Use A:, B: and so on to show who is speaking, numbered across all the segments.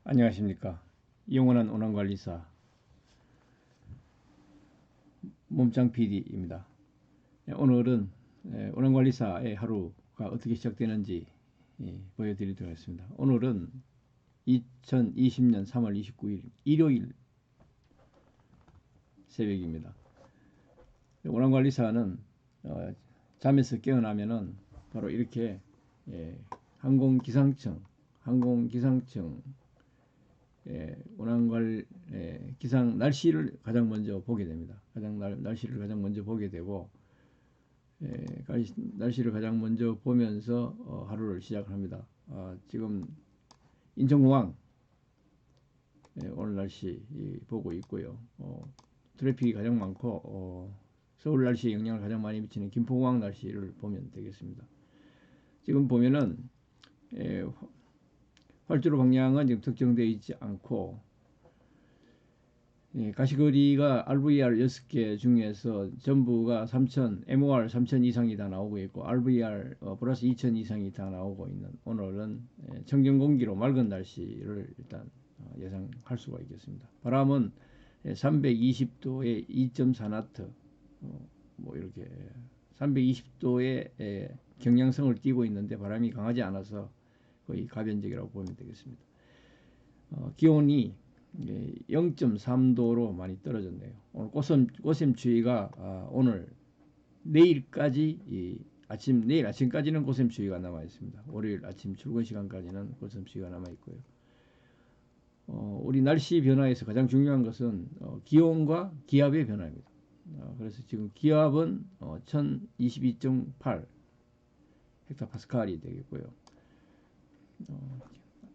A: 안녕하십니까. 영원한 운항관리사 몸짱 PD입니다. 오늘은 운항관리사의 하루가 어떻게 시작되는지 보여드리도록 하겠습니다. 오늘은 2020년 3월 29일 일요일 새벽입니다. 운항관리사는 잠에서 깨어나면은 바로 이렇게 항공기상청 운항관 기상 날씨를 가장 먼저 보게 됩니다. 날씨를 가장 먼저 보게 되고 날씨를 가장 먼저 보면서 하루를 시작합니다. 지금 인천공항 오늘 날씨 보고 있고요. 트래픽이 가장 많고 서울 날씨에 영향을 가장 많이 미치는 김포공항 날씨를 보면 되겠습니다. 지금 보면은 활주로 방향은 지금 특정되어 있지 않고 가시거리가 RVR 6개 중에서 전부가 3000, MOR 3000 이상이 다 나오고 있고 RVR 플러스 2000 이상이 다 나오고 있는 오늘은 청정 공기로 맑은 날씨를 일단 예상할 수가 있겠습니다. 바람은 320도에 2.4나트 뭐 이렇게 320도의 경량성을 띠고 있는데 바람이 강하지 않아서 거의 가변적이라고 보면 되겠습니다. 기온이 0.3도로 많이 떨어졌네요. 오늘 꽃샘추위가 오늘 내일까지 내일 아침까지는 꽃샘추위가 남아 있습니다. 월요일 아침 출근 시간까지는 꽃샘추위가 남아 있고요. 우리 날씨 변화에서 가장 중요한 것은 기온과 기압의 변화입니다. 그래서 지금 기압은 1022.8 헥타파스칼이 되겠고요.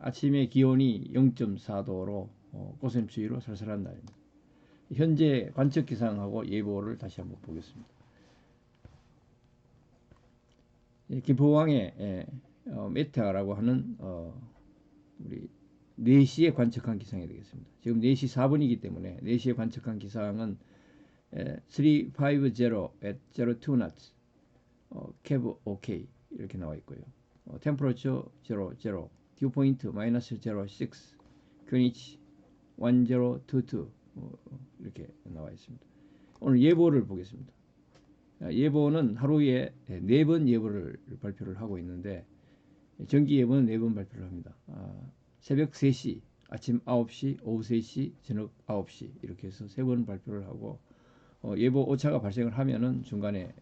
A: 아침에 기온이 0.4도로 꽃샘추위로 살살한 날입니다. 현재 관측 기상하고 예보를 다시 한번 보겠습니다. 김포공항의 메테아라고 하는 우리 4시에 관측한 기상이 되겠습니다. 지금 4시 4분이기 때문에 4시에 관측한 기상은 350 at 02 knots cab OK 이렇게 나와 있고요. temperature 00, dew point 마이너스 06, QNH 1022 이렇게 나와 있습니다. 오늘 예보를 보겠습니다. 예보는 하루에 4번 예보를 발표를 하고 있는데 정기 예보는 4번 발표를 합니다. 새벽 3시, 아침 9시, 오후 3시, 저녁 9시 이렇게 해서 3번 발표를 하고 예보 오차가 발생을 하면은 중간에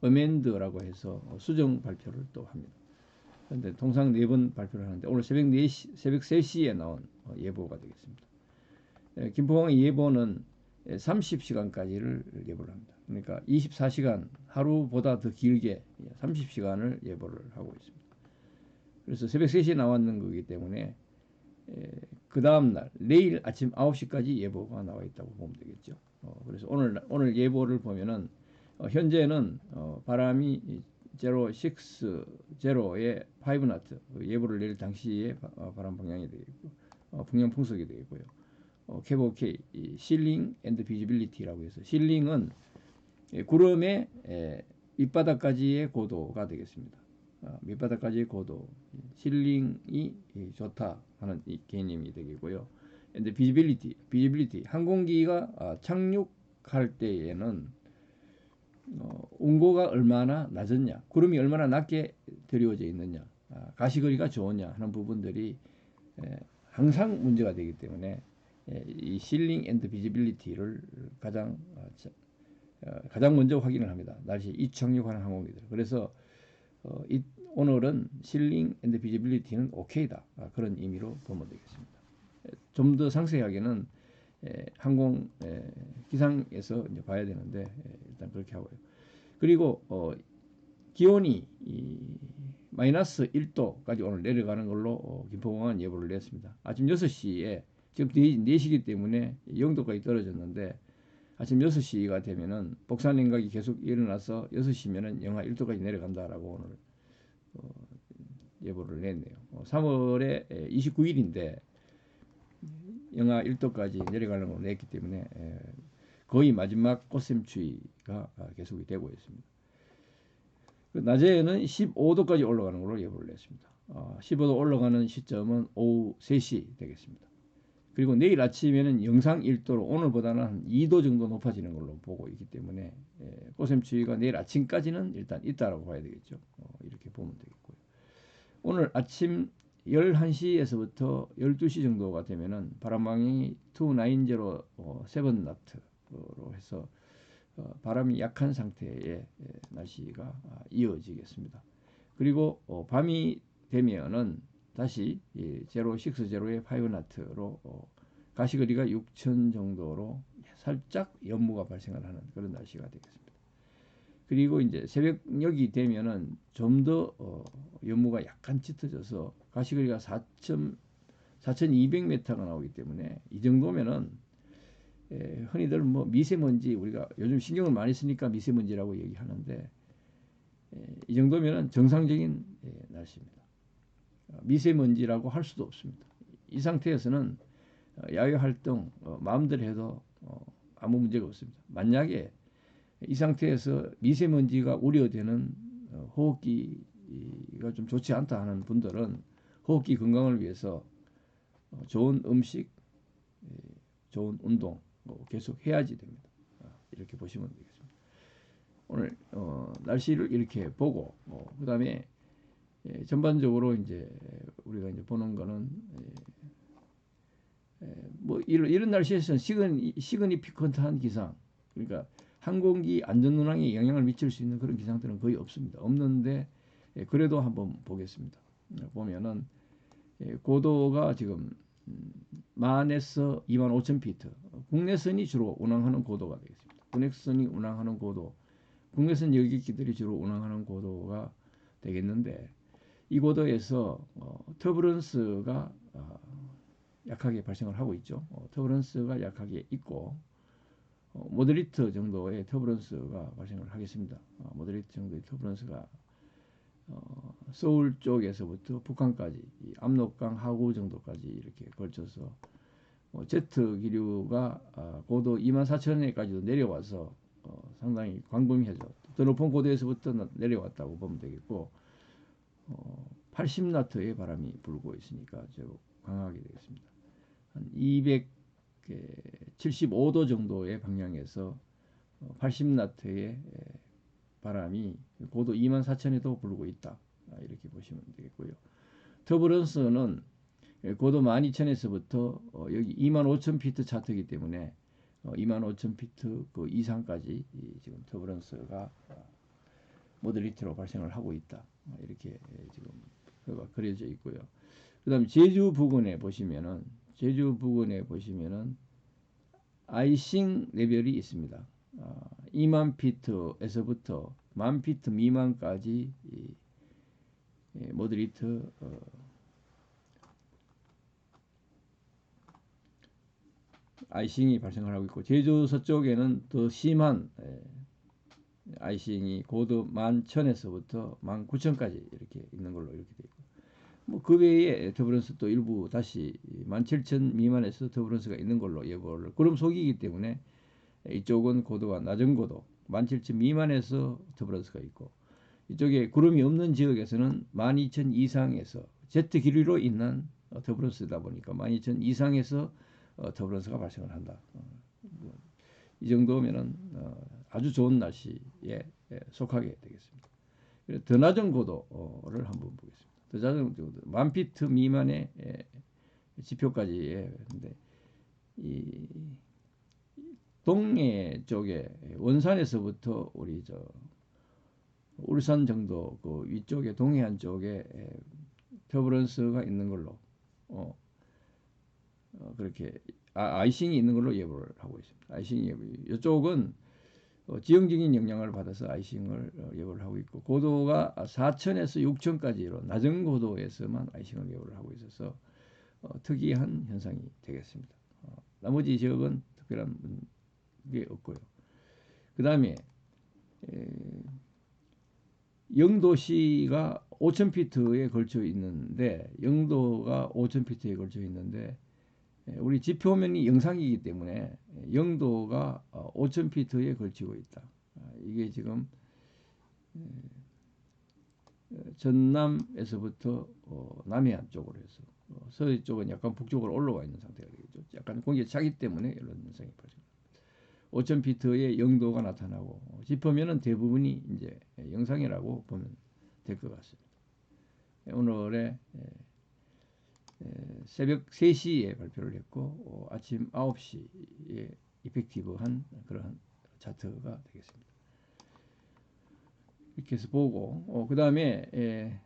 A: 어멘드라고 해서 수정 발표를 또 합니다. 그런데 통상 4번 발표를 하는데 오늘 새벽 3시에 나온 예보가 되겠습니다. 김포공항의 예보는 30시간까지를 예보를 합니다. 그러니까 24시간 하루보다 더 길게 30시간을 예보를 하고 있습니다. 그래서 새벽 3시에 나왔는 거기 때문에 그 다음날 내일 아침 9시까지 예보가 나와 있다고 보면 되겠죠. 그래서 오늘 예보를 보면은 현재는 바람이 060에 5나트 예보를 내릴 당시에 바람 방향이 되겠고 풍량 풍속이 되겠고요. 캐브오케이 실링 앤드 비지빌리티라고 해서 실링은 구름의 밑바닥까지의 고도가 되겠습니다. 밑바닥까지의 고도 실링이 좋다 하는 이 개념이 되겠고요. 앤드 비지빌리티 항공기가 착륙할 때에는 온도가 얼마나 낮았냐, 구름이 얼마나 낮게 드리워져 있느냐, 가시거리가 좋으냐 하는 부분들이 항상 문제가 되기 때문에 이 실링 앤드 비지빌리티를 가장 먼저 확인을 합니다. 날씨 이착륙하는 항공기들. 그래서 오늘은 실링 앤드 비지빌리티는 오케이다 그런 의미로 보면 되겠습니다. 좀 더 상세하게는 항공 기상에서 이제 봐야 되는데 일단 그렇게 하고요. 그리고 기온이 마이너스 1도까지 오늘 내려가는 걸로 김포공항은 예보를 냈습니다. 아침 6시에 지금 4시기 때문에 0도까지 떨어졌는데 아침 6시가 되면은 복산 냉각이 계속 일어나서 6시면은 영하 1도까지 내려간다라고 오늘 예보를 냈네요. 3월에 29일인데 영하 1도까지 내려가는 걸 냈기 때문에 거의 마지막 꽃샘추위가 계속이 되고 있습니다. 낮에는 15도까지 올라가는 걸로 예보를 냈습니다. 15도 올라가는 시점은 오후 3시 되겠습니다. 그리고 내일 아침에는 영상 1도로 오늘보다는 한 2도 정도 높아지는 걸로 보고 있기 때문에 꽃샘추위가 내일 아침까지는 일단 있다라고 봐야 되겠죠. 이렇게 보면 되겠고요. 오늘 아침 11시에서부터 12시 정도가 되면은 바람방향이 290 해서 바람이 약한 상태의 날씨가 이어지겠습니다. 그리고 밤이 되면은 다시 제로 6 제로의 5 나트로 가시거리가 6000 정도로 살짝 연무가 발생을 하는 그런 날씨가 되겠습니다. 그리고 이제 새벽녘이 되면은 좀 더 연무가 약간 짙어져서 가시거리가 4200m가 나오기 때문에 이 정도면은 흔히들 뭐 미세먼지, 우리가 요즘 신경을 많이 쓰니까 미세먼지라고 얘기하는데 이 정도면은 정상적인 날씨입니다. 미세먼지라고 할 수도 없습니다. 이 상태에서는 야외 활동 마음대로 해도 아무 문제가 없습니다. 만약에 이 상태에서 미세먼지가 우려되는 호흡기가 좀 좋지 않다 하는 분들은 호흡기 건강을 위해서 좋은 음식, 좋은 운동 계속 해야지 됩니다. 이렇게 보시면 되겠습니다. 오늘 날씨를 이렇게 보고 그 다음에 전반적으로 이제 우리가 이제 보는 거는 뭐 이런 날씨에서는 시그니피컨트한 기상, 그러니까 항공기 안전운항에 영향을 미칠 수 있는 그런 기상들은 거의 없습니다. 없는데 그래도 한번 보겠습니다. 보면은 고도가 지금 10,000에서 25,000피트, 국내선이 주로 운항하는 고도가 되겠습니다. 국내선이 운항하는 고도, 국내선 여객기들이 주로 운항하는 고도가 되겠는데 이 고도에서 터부런스가 약하게 발생을 하고 있죠. 터부런스가 약하게 있고 모더리트 정도의 터부런스가 발생을 하겠습니다. 모더리트 정도의 터부런스가 서울 쪽에서부터 북한까지 압록강 하구 정도까지 이렇게 걸쳐서 제트 기류가 고도 24,000m까지도 내려와서 상당히 광범위하죠. 더 높은 고도에서부터 내려왔다고 보면 되겠고 80나트의 바람이 불고 있으니까 좀 강하게 되겠습니다. 한 275도 정도의 방향에서 80나트의 바람이 고도 24,000에도 불고 있다. 이렇게 보시면 되겠고요. 터부런스는 고도 12,000에서부터 여기 25,000피트 차트이기 때문에 25,000피트 그 이상까지 지금 터부런스가 모더리티로 발생을 하고 있다. 이렇게 지금 그려져 있고요. 그 다음에 제주 부근에 보시면은 아이싱 레벨이 있습니다. 2만 피트에서부터 10,000피트 미만까지 모더리트 아이싱이 발생을 하고 있고, 제주 서쪽에는 더 심한 아이싱이 고도 11,000에서부터 19,000까지 이렇게 있는 걸로 이렇게 되어 있고, 뭐 그 외에 터부런스 또 일부 다시 17,000 미만에서 터부런스가 있는 걸로 예보를, 구름 속이기 때문에 이쪽은 고도가 낮은 고도 17,000 미만에서 터부런스가 있고, 이쪽에 구름이 없는 지역에서는 12,000 이상에서 제트 기류로 인한 터부런스다 보니까 12,000 이상에서 터부런스가 발생을 한다. 이 정도면은 아주 좋은 날씨에 속하게 되겠습니다. 더 낮은 고도를 한번 보겠습니다. 더 낮은 고도 10,000피트 미만의 지표까지 했는데, 이 동해 쪽에 원산에서부터 우리 울산 정도 그 위쪽에 동해안 쪽에 터부런스가 있는 걸로 그렇게 아이싱이 있는 걸로 예보를 하고 있습니다. 아이싱 예보, 이쪽은 지형적인 영향을 받아서 아이싱을 예보를 하고 있고, 고도가 4,000에서 6,000까지로 낮은 고도에서만 아이싱을 예보를 하고 있어서 특이한 현상이 되겠습니다. 나머지 지역은 특별한 게 없고요. 그 다음에 영도시가 5,000피트에 걸쳐 있는데, 영도가 5,000피트에 걸쳐 있는데 우리 지표면이 영상이기 때문에 영도가 5,000피트에 걸치고 있다. 이게 지금 전남에서부터 남해안 쪽으로 해서 서해 쪽은 약간 북쪽으로 올라와 있는 상태가 되겠죠. 약간 공기가 차기 때문에 이런 현상이 발생합니다. 5,000피트의 영도가 나타나고 짚으면은 대부분이 이제 영상이라고 보면 될 것 같습니다. 오늘의 새벽 3시에 발표를 했고 아침 9시에 이펙티브한 그런 차트가 되겠습니다. 이렇게 해서 보고 그 다음에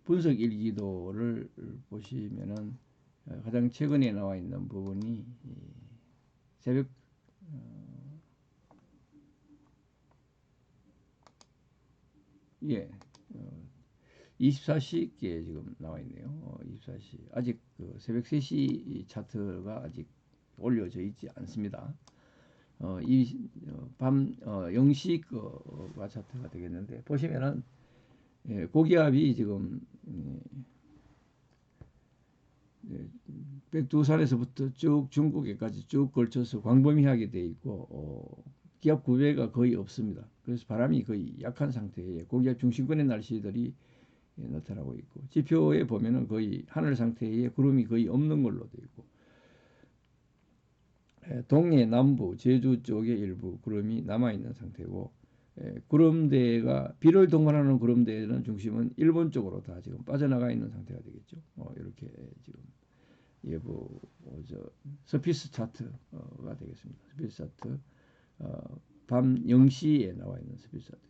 A: 분석 일기도를 보시면은 가장 최근에 나와 있는 부분이 새벽 24시께 지금 나와 있네요. 24시 아직 그 새벽 3시 차트가 아직 올려져 있지 않습니다. 밤 0시 거가 차트가 되겠는데 보시면은 고기압이 지금 백두산에서부터 쭉 중국에까지 쭉 걸쳐서 광범위하게 되어 있고 기압 구배가 거의 없습니다. 그래서 바람이 거의 약한 상태에 고기압 중심권의 날씨들이 나타나고 있고 지표에 보면은 거의 하늘 상태에 구름이 거의 없는 걸로 되어 있고 동해 남부 제주 쪽에 일부 구름이 남아 있는 상태고 구름대가 비를 동반하는 구름대는 중심은 일본 쪽으로 다 지금 빠져나가 있는 상태가 되겠죠. 이렇게 지금 예보 서피스 차트가 되겠습니다. 서피스 차트 밤 0시에 나와 있는 서피스 차트.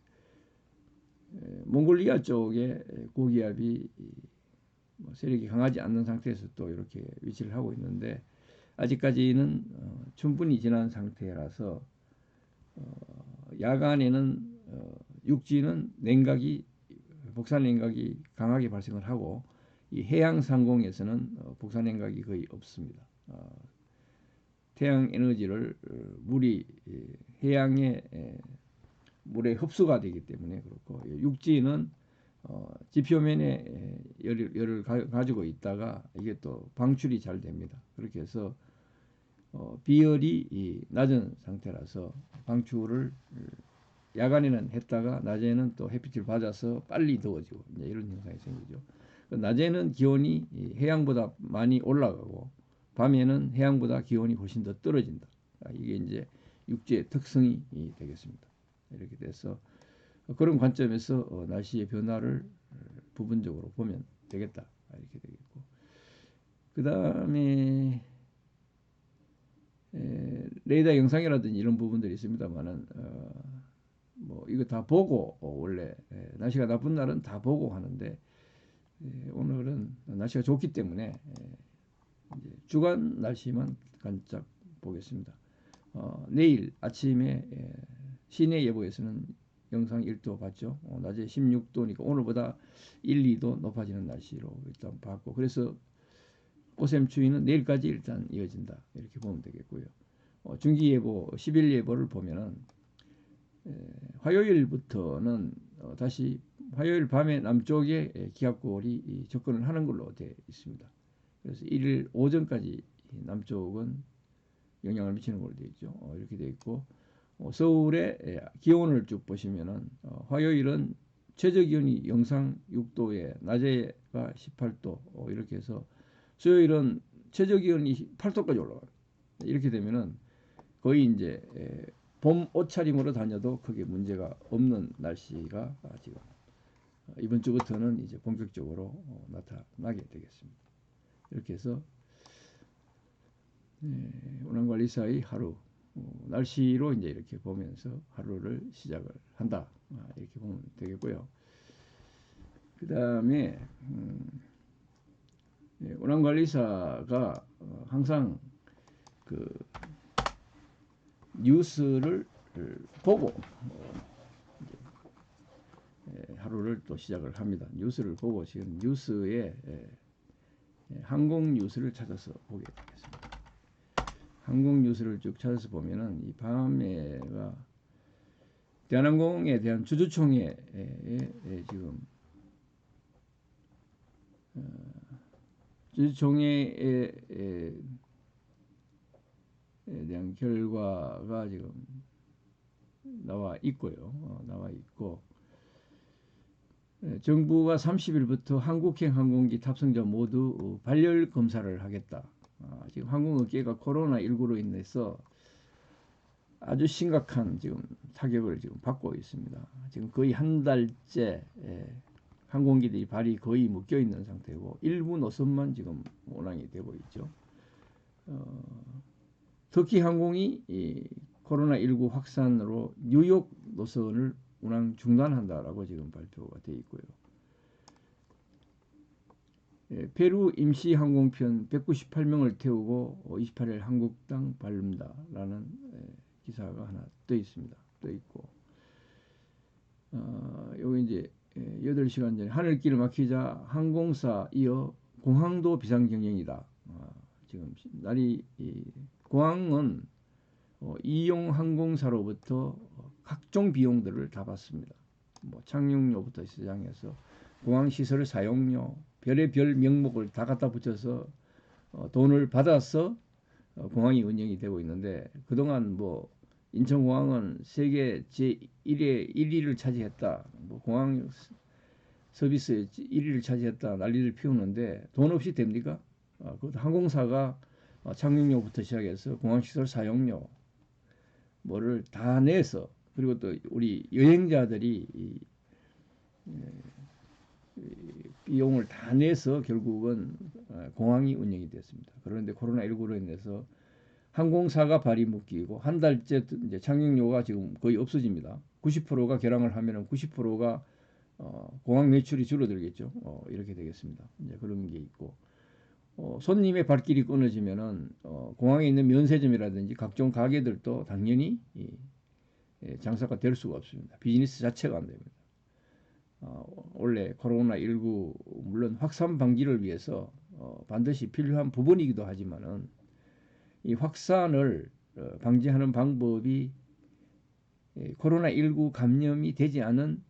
A: 몽골리아 쪽에 고기압이 세력이 강하지 않는 상태에서 또 이렇게 위치를 하고 있는데 아직까지는 충분히 지난 상태라서 야간에는 육지는 냉각이 복산 냉각이 강하게 발생을 하고 이 해양 상공에서는 복산 냉각이 거의 없습니다. 태양 에너지를 물이 해양의 물에 흡수가 되기 때문에 그렇고 육지는 지표면에 열을 가지고 있다가 이게 또 방출이 잘 됩니다. 그렇게 해서 비열이 낮은 상태라서 방출을 야간에는 했다가 낮에는 또 햇빛을 받아서 빨리 더워지고 이제 이런 현상이 생기죠. 낮에는 기온이 해양보다 많이 올라가고 밤에는 해양보다 기온이 훨씬 더 떨어진다. 이게 이제 육지의 특성이 되겠습니다. 이렇게 돼서 그런 관점에서 날씨의 변화를 부분적으로 보면 되겠다. 이렇게 되겠고 그 다음에 레이더 영상이라든지 이런 부분들이 있습니다만은 뭐 이거 다 보고 원래 날씨가 나쁜 날은 다 보고 하는데 오늘은 날씨가 좋기 때문에 이제 주간 날씨만 간짝 보겠습니다. 내일 아침에 시내 예보에서는 영상 1도 봤죠. 낮에 16도니까 오늘보다 1, 2도 높아지는 날씨로 일단 봤고 그래서 오셈 추위는 내일까지 일단 이어진다 이렇게 보면 되겠고요. 중기예보 10일 예보를 보면은 화요일부터는 다시 화요일 밤에 남쪽에 기압골이 접근을 하는 걸로 되어 있습니다. 그래서 1일 오전까지 남쪽은 영향을 미치는 걸로 되어 있죠. 이렇게 되어 있고 서울의 기온을 쭉 보시면은 화요일은 최저 기온이 영상 6도에 낮에가 18도 이렇게 해서 수요일은 최저 기온이 8도까지 올라가요. 이렇게 되면은 거의 이제 봄 옷차림으로 다녀도 크게 문제가 없는 날씨가 지금 이번 주부터는 이제 본격적으로 나타나게 되겠습니다. 이렇게 해서 운항관리사의 하루 날씨로 이제 이렇게 보면서 하루를 시작을 한다 이렇게 보면 되겠고요. 그 다음에 운항관리사가 항상 그 뉴스를 보고 하루를 또 시작을 합니다. 뉴스를 보고 지금 뉴스에 항공 뉴스를 찾아서 보게 되겠습니다. 항공 뉴스를 쭉 찾아서 보면은 이 밤에가 대한항공에 대한 주주총회에 지금 주주총회에 대한 결과가 지금 나와 있고요. 나와 있고 정부가 30일부터 한국행 항공기 탑승자 모두 발열 검사를 하겠다. 지금 항공업계가 코로나19로 인해서 아주 심각한 지금 타격을 지금 받고 있습니다. 지금 거의 한 달째 항공기들이 발이 거의 묶여 있는 상태고 일부 노선만 지금 운항이 되고 있죠. 터키 항공이 이 코로나19 확산으로 뉴욕 노선을 운항 중단한다라고 지금 발표가 되어 있고요. 페루 임시 항공편 198명을 태우고 28일 한국 땅 밟는다라는 기사가 하나 떠 있습니다. 떠 있고, 여기 이제 8시간 전에 하늘길 막히자 항공사 이어 공항도 비상경영이다. 지금 날이 공항은 이용 항공사로부터 각종 비용들을 다 받습니다. 뭐 착륙료부터 시작해서 공항 시설 사용료, 별의별 명목을 다 갖다 붙여서 돈을 받아서 공항이 운영이 되고 있는데, 그동안 뭐 인천공항은 세계 제1의 1위를 차지했다, 뭐 공항 서비스 1위를 차지했다 난리를 피우는데 돈 없이 됩니까? 그것도 항공사가 착륙료부터 시작해서 공항시설 사용료 뭐를 다 내서, 그리고 또 우리 여행자들이 이 비용을 다 내서 결국은 공항이 운영이 됐습니다. 그런데 코로나19로 인해서 항공사가 발이 묶이고 한 달째 이제 착륙료가 지금 거의 없어집니다. 90%가 결항을 하면은 90%가 공항 매출이 줄어들겠죠. 이렇게 되겠습니다. 이제 그런 게 있고, 손님의 발길이 끊어지면은 공항에 있는 면세점이라든지 각종 가게들도 당연히 장사가 될 수가 없습니다. 비즈니스 자체가 안 됩니다. 원래 코로나19 물론 확산 방지를 위해서 반드시 필요한 부분이기도 하지만은 이 확산을 방지하는 방법이 코로나19 감염이 되지 않은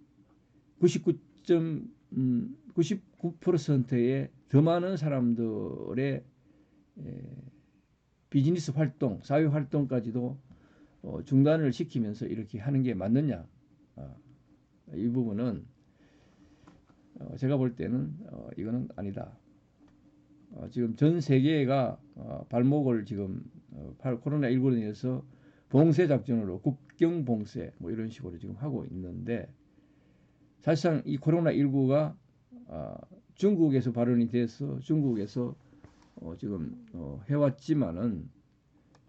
A: 99%의 더 많은 사람들의 비즈니스 활동, 사회 활동까지도 중단을 시키면서 이렇게 하는 게 맞느냐? 이 부분은 제가 볼 때는 이거는 아니다. 지금 전 세계가 발목을 지금 코로나19로 인해서 봉쇄 작전으로 국경 봉쇄 뭐 이런 식으로 지금 하고 있는데, 사실상 이 코로나19가 중국에서 발현이 돼서 중국에서 지금 해왔지만은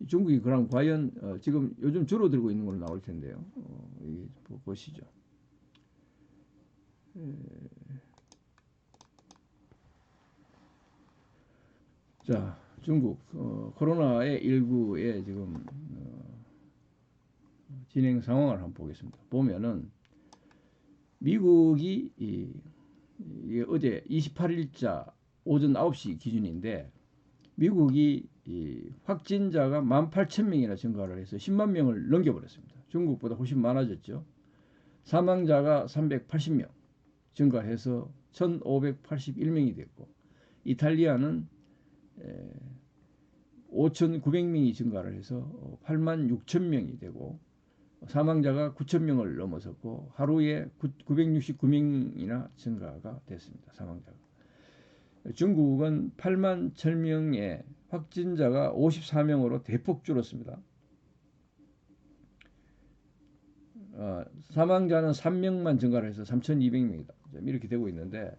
A: 중국이 그럼 과연 지금 요즘 줄어들고 있는 걸로 나올 텐데요. 이게 보시죠. 자, 중국 코로나의 19의 지금 진행 상황을 한번 보겠습니다. 보면은 미국이 이게 어제 28일자 오전 9시 기준인데, 미국이 확진자가 18,000명이나 증가를 해서 10만 명을 넘겨버렸습니다. 중국보다 훨씬 많아졌죠. 사망자가 380명 증가해서 1,581명이 됐고, 이탈리아는 5,900명이 증가를 해서 86,000명이 되고, 사망자가 9,000명을 넘어섰고 하루에 969명이나 증가가 됐습니다. 사망자가. 중국은 8만 1,000명의 확진자가 54명으로 대폭 줄었습니다. 사망자는 3명만 증가를 해서 3,200명이다. 이렇게 되고 있는데,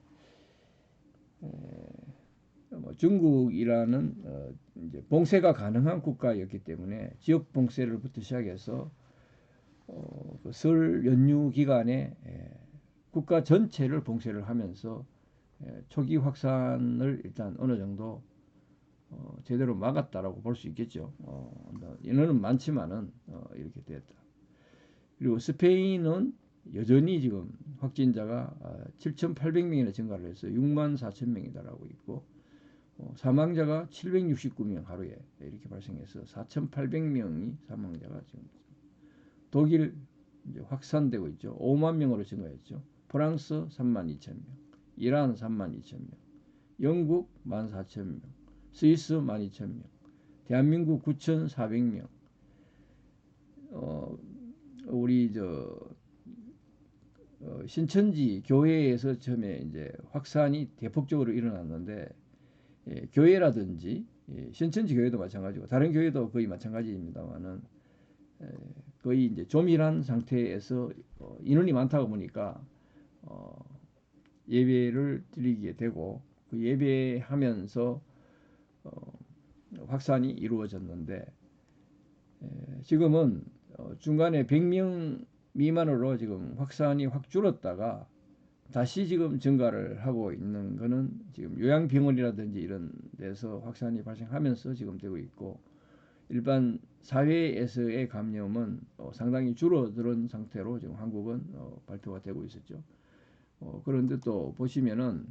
A: 중국이라는 이제 봉쇄가 가능한 국가였기 때문에 지역 봉쇄를부터 시작해서 그 설 연휴 기간에 국가 전체를 봉쇄를 하면서 초기 확산을 일단 어느 정도 제대로 막았다라고 볼 수 있겠죠. 인원은 많지만은 이렇게 됐다. 그리고 스페인은 여전히 지금 확진자가 7,800명이나 증가를 해서 64,000명이다라고 있고, 사망자가 769명 하루에 이렇게 발생해서 4,800명이 사망자가 지금. 독일 이제 확산되고 있죠. 5만 명으로 증가했죠. 프랑스 32,000명, 이란 32,000명, 영국 14,000명, 스위스 12,000명, 대한민국 9,400명. 우리 신천지 교회에서 처음에 이제 확산이 대폭적으로 일어났는데 교회라든지 신천지 교회도 마찬가지고 다른 교회도 거의 마찬가지입니다만은 거의 이제 조밀한 상태에서 인원이 많다 보니까 예배를 드리게 되고 그 예배하면서 확산이 이루어졌는데 지금은 중간에 100명 미만으로 지금 확산이 확 줄었다가 다시 지금 증가를 하고 있는 거는 지금 요양병원이라든지 이런 데서 확산이 발생하면서 지금 되고 있고 일반 사회에서의 감염은 상당히 줄어든 상태로 지금 한국은 발표가 되고 있었죠. 그런데 또 보시면은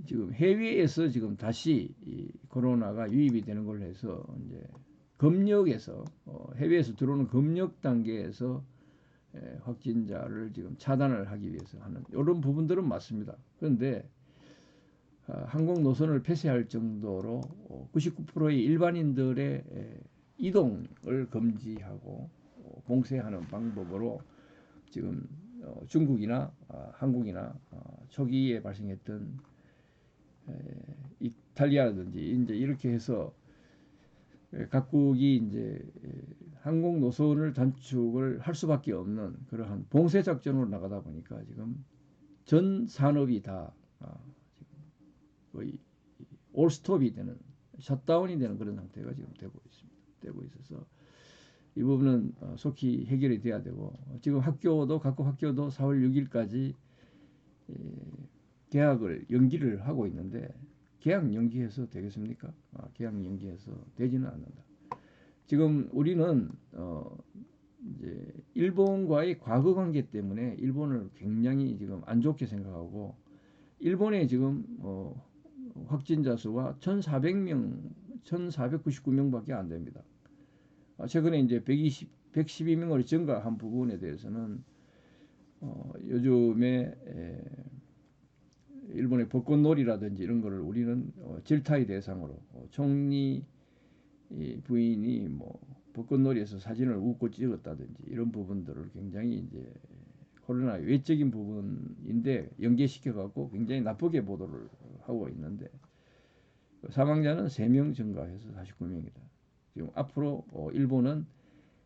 A: 지금 해외에서 지금 다시 이 코로나가 유입이 되는 걸로 해서 이제 검역에서 해외에서 들어오는 검역 단계에서 확진자를 지금 차단을 하기 위해서 하는 이런 부분들은 맞습니다. 그런데 항공 노선을 폐쇄할 정도로 99%의 일반인들의 이동을 금지하고 봉쇄하는 방법으로 지금 중국이나 한국이나 초기에 발생했던 이탈리아라든지 이제 이렇게 해서 각국이 이제 항공 노선을 단축을 할 수밖에 없는 그러한 봉쇄 작전으로 나가다 보니까 지금 전 산업이 다 지금 거의 올스톱이 되는 셧다운이 되는 그런 상태가 지금 되고 있습니다. 되고 있어서 이 부분은 속히 해결이 돼야 되고 지금 학교도 각국 학교도 4월 6일까지 개학을 연기를 하고 있는데 개학 연기해서 되겠습니까? 개학 연기해서 되지는 않는다. 지금 우리는 이제 일본과의 과거 관계 때문에 일본을 굉장히 지금 안 좋게 생각하고 일본의 지금 확진자 수가 1,400명, 1,499명밖에 안 됩니다. 최근에 이제 112명으로 증가한 부분에 대해서는 요즘에 일본의 벚꽃놀이라든지 이런 거를 우리는 질타의 대상으로 총리 부인이 뭐 벚꽃놀이에서 사진을 웃고 찍었다든지 이런 부분들을 굉장히 이제 코로나 외적인 부분인데 연계시켜 갖고 굉장히 나쁘게 보도를 하고 있는데 사망자는 3명 증가해서 49명이다. 지금 앞으로 일본은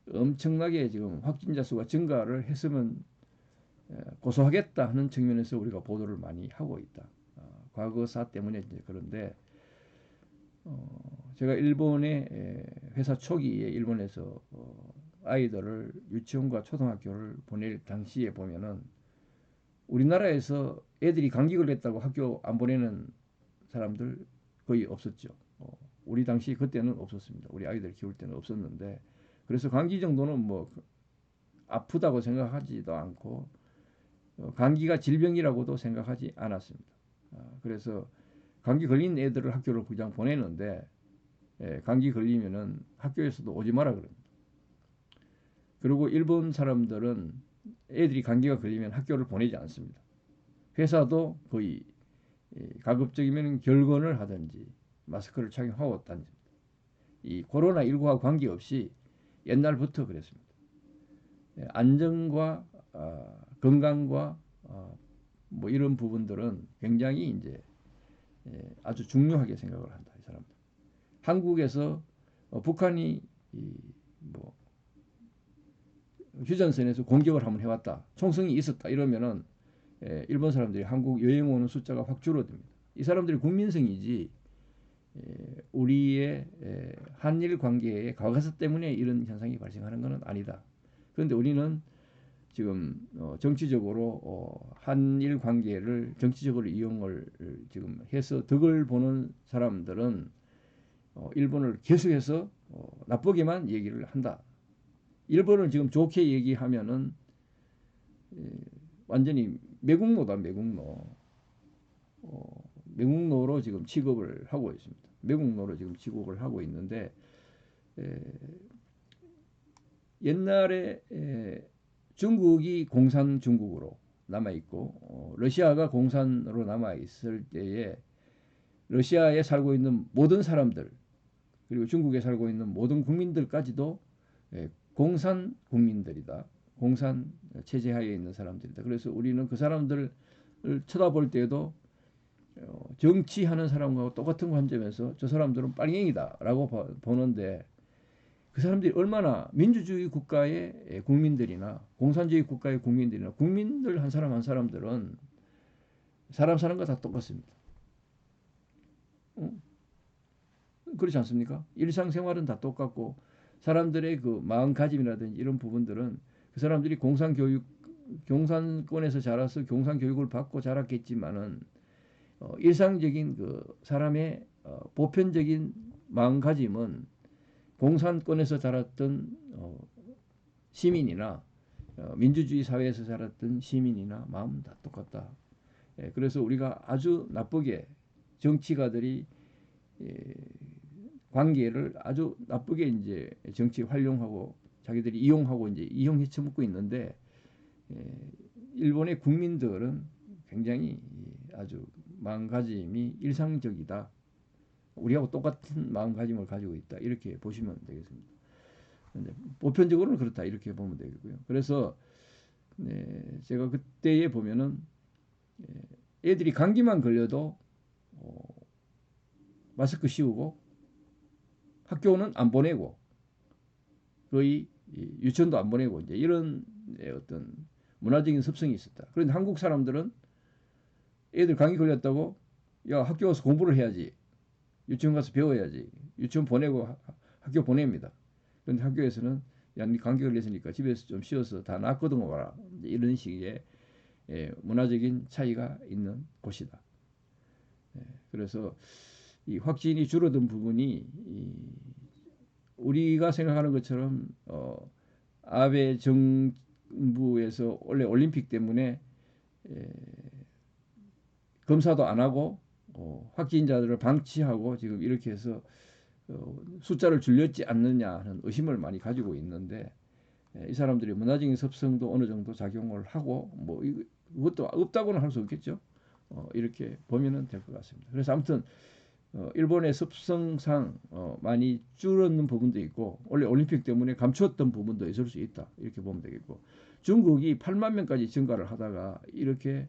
A: 엄청나게 지금 확진자 수가 증가를 했으면 고소하겠다 하는 측면에서 우리가 보도를 많이 하고 있다. 과거사 때문에 이제 그런데 제가 일본의 회사 초기에 일본에서 아이들을 유치원과 초등학교를 보낼 당시에 보면은 우리나라에서 애들이 감기 걸렸다고 학교 안 보내는 사람들 거의 없었죠. 우리 당시 그때는 없었습니다. 우리 아이들 키울 때는 없었는데 그래서 감기 정도는 뭐 아프다고 생각하지도 않고 감기가 질병이라고도 생각하지 않았습니다. 그래서 감기 걸린 애들을 학교를 그냥 보내는데 감기 걸리면은 학교에서도 오지 마라 그럽니다. 그리고 일본 사람들은 애들이 감기가 걸리면 학교를 보내지 않습니다. 회사도 거의 가급적이면 결근을 하든지 마스크를 착용하고 다닙니다. 이 코로나19와 관계없이 옛날부터 그랬습니다. 안전과 건강과 뭐 이런 부분들은 굉장히 이제 아주 중요하게 생각을 한다. 이 사람들. 한국에서 북한이 뭐 휴전선에서 공격을 한번 해왔다. 총성이 있었다. 이러면은 일본 사람들이 한국 여행 오는 숫자가 확 줄어듭니다. 이 사람들이 국민성이지 우리의 한일 관계의 과거사 때문에 이런 현상이 발생하는 것은 아니다. 그런데 우리는 지금 정치적으로 한일 관계를 정치적으로 이용을 지금 해서 덕을 보는 사람들은 일본을 계속해서 나쁘게만 얘기를 한다. 일본을 지금 좋게 얘기하면은 완전히 매국노다. 매국노로 지금 취급을 하고 있습니다. 매국노로 지금 취급을 하고 있는데 옛날에 중국이 공산 중국으로 남아 있고 러시아가 공산으로 남아 있을 때에 러시아에 살고 있는 모든 사람들 그리고 중국에 살고 있는 모든 국민들까지도 공산 국민들이다. 공산 체제 하에 있는 사람들이다. 그래서 우리는 그 사람들을 쳐다볼 때에도 정치하는 사람과 똑같은 관점에서 저 사람들은 빨갱이다라고 보는데 그 사람들이 얼마나 민주주의 국가의 국민들이나 공산주의 국가의 국민들이나 국민들 한 사람 한 사람들은 사람 사는 거 다 똑같습니다. 그렇지 않습니까? 일상생활은 다 똑같고 사람들의 그 마음가짐이라든지 이런 부분들은 그 사람들이 공산권에서 자라서 공산교육을 받고 자랐겠지만은 일상적인 그 사람의 보편적인 마음가짐은 공산권에서 자랐던 시민이나 민주주의 사회에서 자랐던 시민이나 마음은 다 똑같다. 그래서 우리가 아주 나쁘게 정치가들이 관계를 아주 나쁘게 이제 정치 활용하고 자기들이 이용하고 이제 이용해 처먹고 있는데 일본의 국민들은 굉장히 아주 마음가짐이 일상적이다. 우리하고 똑같은 마음가짐을 가지고 있다. 이렇게 보시면 되겠습니다. 보편적으로는 그렇다. 이렇게 보면 되겠고요. 그래서 제가 그때에 보면은 애들이 감기만 걸려도 마스크 씌우고 학교는 안 보내고 거의 유치원도 안 보내고 이제 이런 어떤 문화적인 습성이 있었다. 그런데 한국 사람들은 애들 감기 걸렸다고 야 학교 가서 공부를 해야지. 유치원 가서 배워야지. 유치원 보내고 학교 보냅니다. 그런데 학교에서는 야, 니 감기 걸렸으니까 집에서 좀 쉬어서 다 낫거든 와라. 이런 식의 문화적인 차이가 있는 곳이다. 그래서 이 확진이 줄어든 부분이 우리가 생각하는 것처럼 아베 정부에서 원래 올림픽 때문에 검사도 안 하고 확진자들을 방치하고 지금 이렇게 해서 숫자를 줄였지 않느냐 하는 의심을 많이 가지고 있는데 이 사람들이 문화적인 습성도 어느 정도 작용을 하고 뭐 이것도 없다고는 할 수 없겠죠. 이렇게 보면은 될 것 같습니다. 그래서 아무튼 일본의 습성상 많이 줄었는 부분도 있고 원래 올림픽 때문에 감추었던 부분도 있을 수 있다. 이렇게 보면 되겠고 중국이 8만 명까지 증가를 하다가 이렇게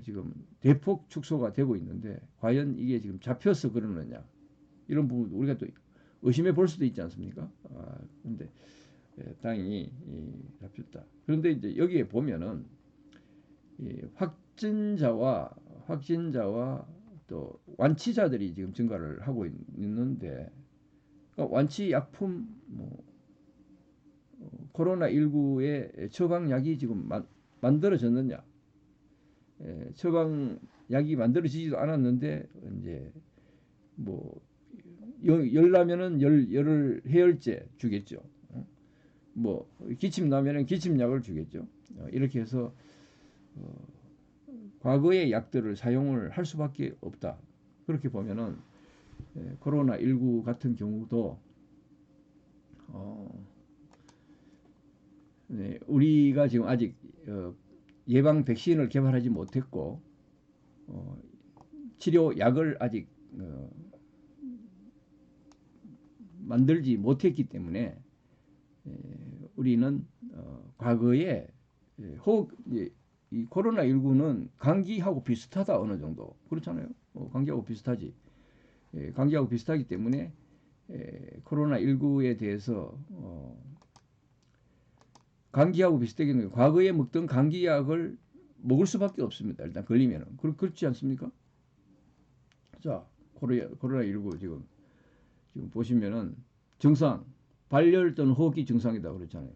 A: 지금 대폭 축소가 되고 있는데 과연 이게 지금 잡혀서 그러느냐 이런 부분 우리가 또 의심해 볼 수도 있지 않습니까? 그런데 당연히 잡혔다. 그런데 이제 여기에 보면은 확진자와 또 완치자들이 지금 증가를 하고 있는데 그러니까 완치 약품 뭐 코로나19의 처방약이 지금 만들어졌느냐? 처방약이 만들어지지도 않았는데 이제 뭐 열 나면은 열을 해열제 주겠죠. 뭐 기침 나면은 기침약을 주겠죠. 이렇게 해서 과거의 약들을 사용을 할 수밖에 없다. 그렇게 보면은 코로나19 같은 경우도 우리가 지금 아직 예방 백신을 개발하지 못했고 치료 약을 아직 만들지 못했기 때문에 우리는 과거에 이 코로나19는 감기하고 비슷하다 어느 정도 그렇잖아요. 감기하고 비슷하지. 감기하고 비슷하기 때문에 코로나19에 대해서 감기하고 비슷하게 되는 과거에 먹던 감기약을 먹을 수밖에 없습니다. 일단 걸리면은 그렇지 않습니까? 자, 코로나19 지금 보시면은 증상 발열 또는 호흡기 증상이다 그랬잖아요.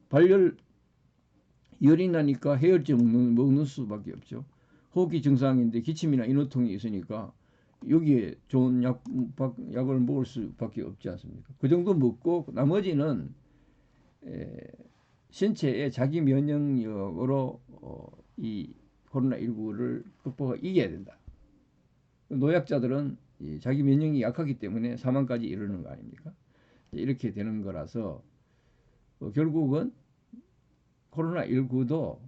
A: 발열 열이 나니까 해열제 먹는 수밖에 없죠. 호흡기 증상인데 기침이나 인후통이 있으니까 여기에 좋은 약을 먹을 수밖에 없지 않습니까? 그 정도 먹고 나머지는 신체의 자기 면역력으로 이 코로나19를 극복하고 이겨야 된다. 노약자들은 자기 면역이 약하기 때문에 사망까지 이르는 거 아닙니까? 이렇게 되는 거라서 결국은 코로나19도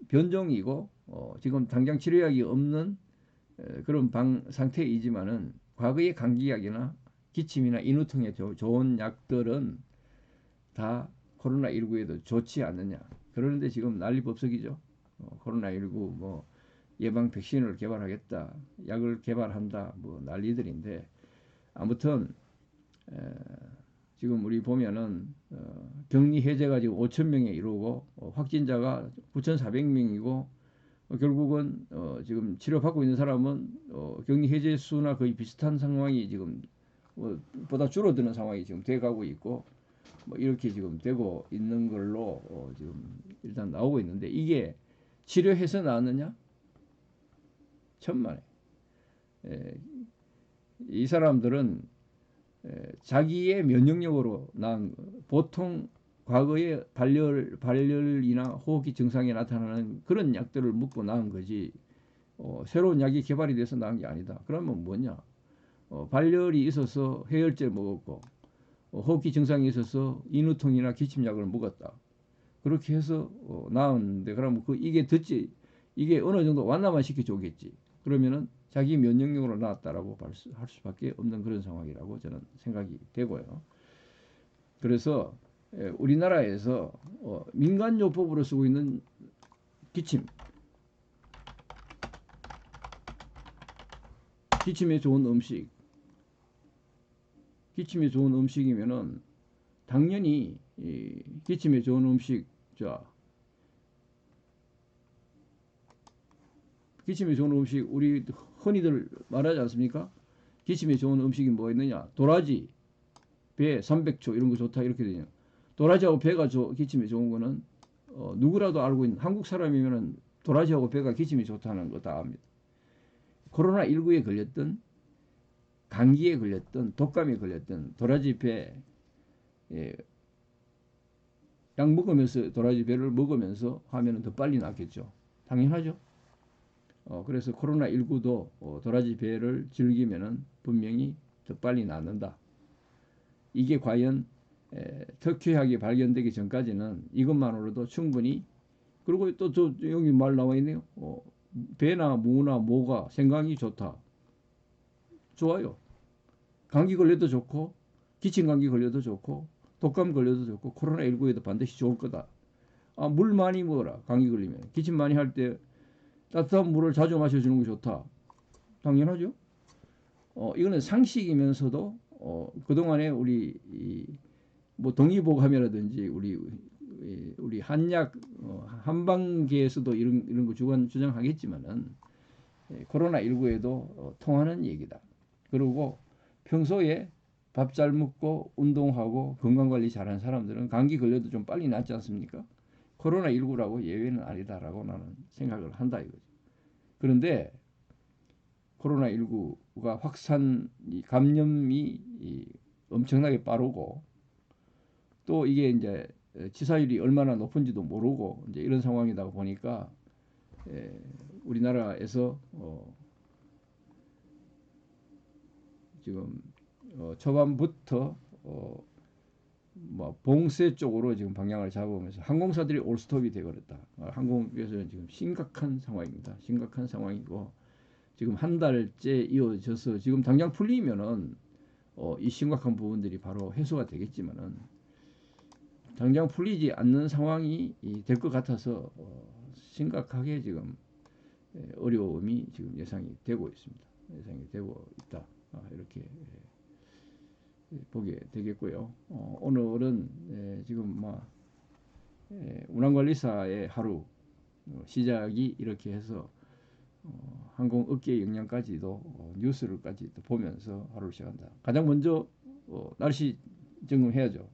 A: 변종이고 지금 당장 치료약이 없는 그런 상태이지만은 과거의 감기약이나 기침이나 인후통에 좋은 약들은 다 코로나19에도 좋지 않느냐. 그러는데 지금 난리법석이죠. 코로나19 뭐 예방 백신을 개발하겠다, 약을 개발한다, 뭐 난리들인데 아무튼 지금 우리 보면은 격리 해제가 지금 5천 명에 이르고 확진자가 9,400명이고 결국은 지금 치료받고 있는 사람은 격리 해제 수나 거의 비슷한 상황이 지금 보다 줄어드는 상황이 지금 돼가고 있고 뭐 이렇게 지금 되고 있는 걸로 지금 일단 나오고 있는데 이게 치료해서 나왔느냐? 천만에. 이 사람들은 자기의 면역력으로 난 보통 과거에 발열이나 호흡기 증상이 나타나는 그런 약들을 먹고 나은 거지 새로운 약이 개발이 돼서 나은 게 아니다. 그러면 뭐냐? 발열이 있어서 해열제 먹었고 호흡기 증상이 있어서 인후통이나 기침약을 먹었다. 그렇게 해서 나았는데 그러면 이게 어느 정도 완화만 시켜주겠지. 그러면은 자기 면역력으로 나왔다라고 할 수밖에 없는 그런 상황이라고 저는 생각이 되고요. 그래서 우리나라에서 민간요법으로 쓰고 있는 기침에 좋은 음식, 기침에 좋은 음식이면은 당연히 기침에 좋은 음식, 기침에 좋은 음식 우리 흔히들 말하지 않습니까? 기침에 좋은 음식이 뭐 있느냐? 도라지, 배, 삼백초 이런 거 좋다 이렇게 되냐? 도라지하고 배가 기침에 좋은 거는 누구라도 알고 있는 한국 사람이면은 도라지하고 배가 기침이 좋다는 거 다 압니다. 코로나19에 걸렸던 감기에 걸렸던 독감에 걸렸던 도라지 배 약 먹으면서 도라지 배를 먹으면서 하면은 더 빨리 낫겠죠. 당연하죠. 그래서 코로나19도 도라지 배를 즐기면은 분명히 더 빨리 낫는다. 이게 과연 특효약이 발견되기 전까지는 이것만으로도 충분히 그리고 또 여기 말 나와 있네요. 배나 무나 모가 생강이 좋다. 좋아요. 감기 걸려도 좋고 기침 감기 걸려도 좋고 독감 걸려도 좋고 코로나19에도 반드시 좋을 거다. 물 많이 먹어라. 감기 걸리면 기침 많이 할 때 따뜻한 물을 자주 마셔주는 게 좋다. 당연하죠. 이거는 상식이면서도 그동안에 뭐 동의보감이라든지 우리 한약 한방계에서도 이런 거 주장하겠지만은 코로나19에도 통하는 얘기다. 그리고 평소에 밥 잘 먹고 운동하고 건강관리 잘하는 사람들은 감기 걸려도 좀 빨리 낫지 않습니까? 코로나19라고 예외는 아니다라고 나는 생각을 한다 이거죠. 그런데 코로나19가 감염이 엄청나게 빠르고 또 이게 이제 치사율이 얼마나 높은지도 모르고 이제 이런 상황이다 보니까 우리나라에서 지금 초반부터 뭐 봉쇄 쪽으로 지금 방향을 잡으면서 항공사들이 올스톱이 되어버렸다. 항공에서는 지금 심각한 상황입니다. 심각한 상황이고 지금 한 달째 이어져서 지금 당장 풀리면은 이 심각한 부분들이 바로 해소가 되겠지만은 당장 풀리지 않는 상황이 될 것 같아서 심각하게 지금 어려움이 지금 예상이 되고 있습니다. 예상이 되고 있다. 이렇게 보게 되겠고요. 오늘은 지금 운항관리사의 하루 시작이 이렇게 해서 항공업계 영향까지도 뉴스를까지도 보면서 하루를 시작한다. 가장 먼저 날씨 점검해야죠.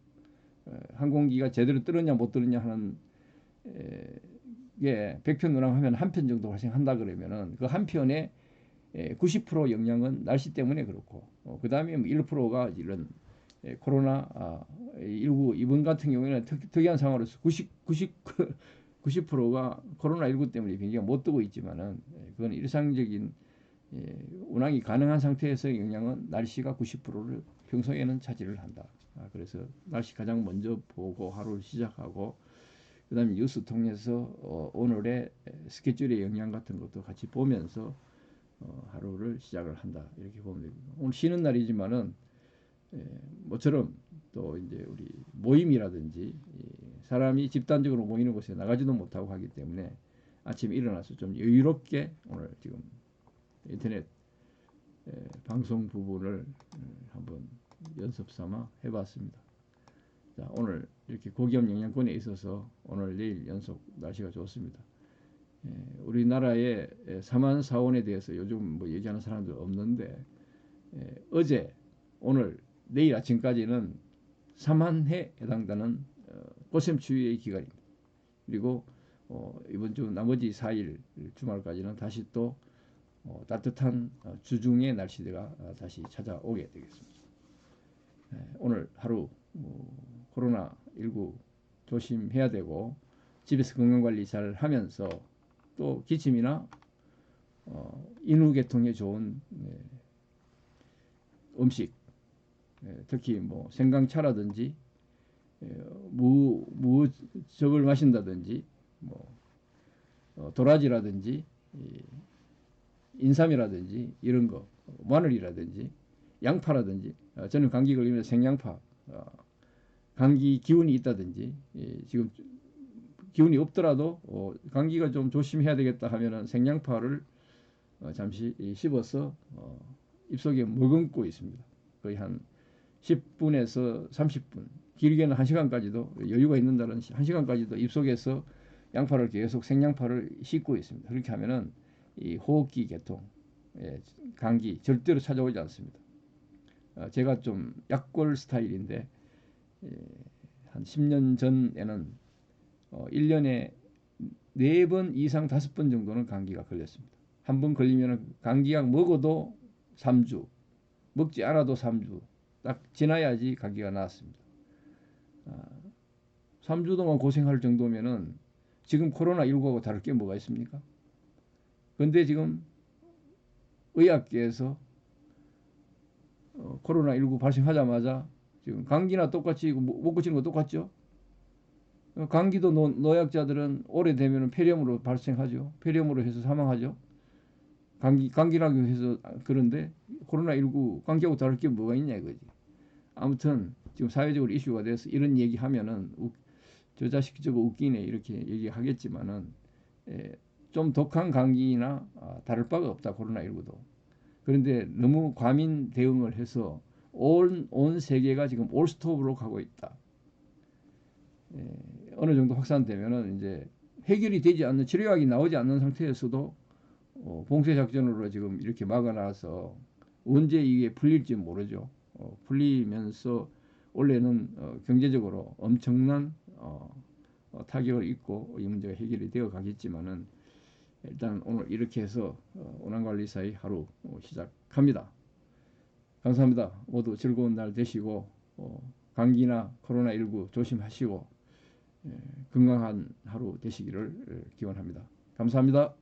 A: 항공기가 제대로 뜨느냐 못 뜨느냐 하는 게 100편 운항하면 한 편 정도 발생한다 그러면은 그 한 편에 90% 영향은 날씨 때문에 그렇고 그 다음에 1%가 이런 코로나19 이번 같은 경우에는 특이한 상황으로서 90%가 코로나19 때문에 비행기가 못 뜨고 있지만은 그건 일상적인 운항이 가능한 상태에서 영향은 날씨가 90%를 평소에는 차지를 한다. 그래서 날씨 가장 먼저 보고 하루를 시작하고 그 다음에 뉴스 통해서 오늘의 스케줄의 영향 같은 것도 같이 보면서 하루를 시작을 한다. 이렇게 보면 됩니다. 오늘 쉬는 날이지만은 모처럼 또 이제 우리 모임이라든지 사람이 집단적으로 모이는 곳에 나가지도 못하고 하기 때문에 아침에 일어나서 좀 여유롭게 오늘 지금 인터넷 방송 부분을 한번 연습 삼아 해봤습니다. 자, 오늘 이렇게 고기압 영양권에 있어서 오늘 내일 연속 날씨가 좋습니다. 우리나라의 사만 사원에 대해서 요즘 뭐 얘기하는 사람들 없는데 어제 오늘 내일 아침까지는 3만해에 해당되는 꽃샘추위의 기간입니다. 그리고 이번 주 나머지 4일 주말까지는 다시 또 따뜻한 주중의 날씨가 다시 찾아오게 되겠습니다. 오늘 하루 코로나19 조심해야 되고 집에서 건강관리 잘 하면서 또 기침이나 인후계통에 좋은 음식, 특히 뭐 생강차라든지 무즙을 마신다든지 뭐 도라지라든지 인삼이라든지 이런 거, 마늘이라든지 양파라든지 저는 감기 걸리면 생양파, 감기 기운이 있다든지 지금 기운이 없더라도 감기가 좀 조심해야 되겠다 하면은 생양파를 잠시 씹어서 입속에 머금고 있습니다. 거의 한 10분에서 30분, 길게는 1시간까지도 여유가 있는 날은 1시간까지도 입속에서 양파를 계속 생양파를 씹고 있습니다. 그렇게 하면은 이 호흡기 계통, 감기 절대로 찾아오지 않습니다. 제가 좀 약골 스타일인데 한 10년 전에는 1년에 4번 이상 5번 정도는 감기가 걸렸습니다. 한 번 걸리면 감기약 먹어도 3주, 먹지 않아도 3주 딱 지나야지 감기가 나았습니다. 3주 동안 고생할 정도면은 지금 코로나19하고 다를 게 뭐가 있습니까? 근데 지금 의학계에서 코로나19 발생하자마자 지금 감기나 똑같이 못 고치는 거 똑같죠? 감기도 노약자들은 오래되면 폐렴으로 발생하죠. 폐렴으로 해서 사망하죠. 감기라고 해서 그런데 코로나19 감기하고 다를 게 뭐가 있냐 이거지. 아무튼 지금 사회적으로 이슈가 돼서 이런 얘기하면은 저 자식 저거 웃기네 이렇게 얘기하겠지만은 좀 독한 감기나 다를 바가 없다 코로나19도. 그런데 너무 과민 대응을 해서 온 세계가 지금 올스톱으로 가고 있다. 어느 정도 확산되면은 이제 해결이 되지 않는 치료약이 나오지 않는 상태에서도 봉쇄 작전으로 지금 이렇게 막아놔서 언제 이게 풀릴지 모르죠. 풀리면서 원래는 경제적으로 엄청난 타격을 입고 이 문제가 해결이 되어 가겠지만은 일단 오늘 이렇게 해서 오남관리사의 하루 시작합니다. 감사합니다. 모두 즐거운 날 되시고 감기나 코로나19 조심하시고 건강한 하루 되시기를 기원합니다. 감사합니다.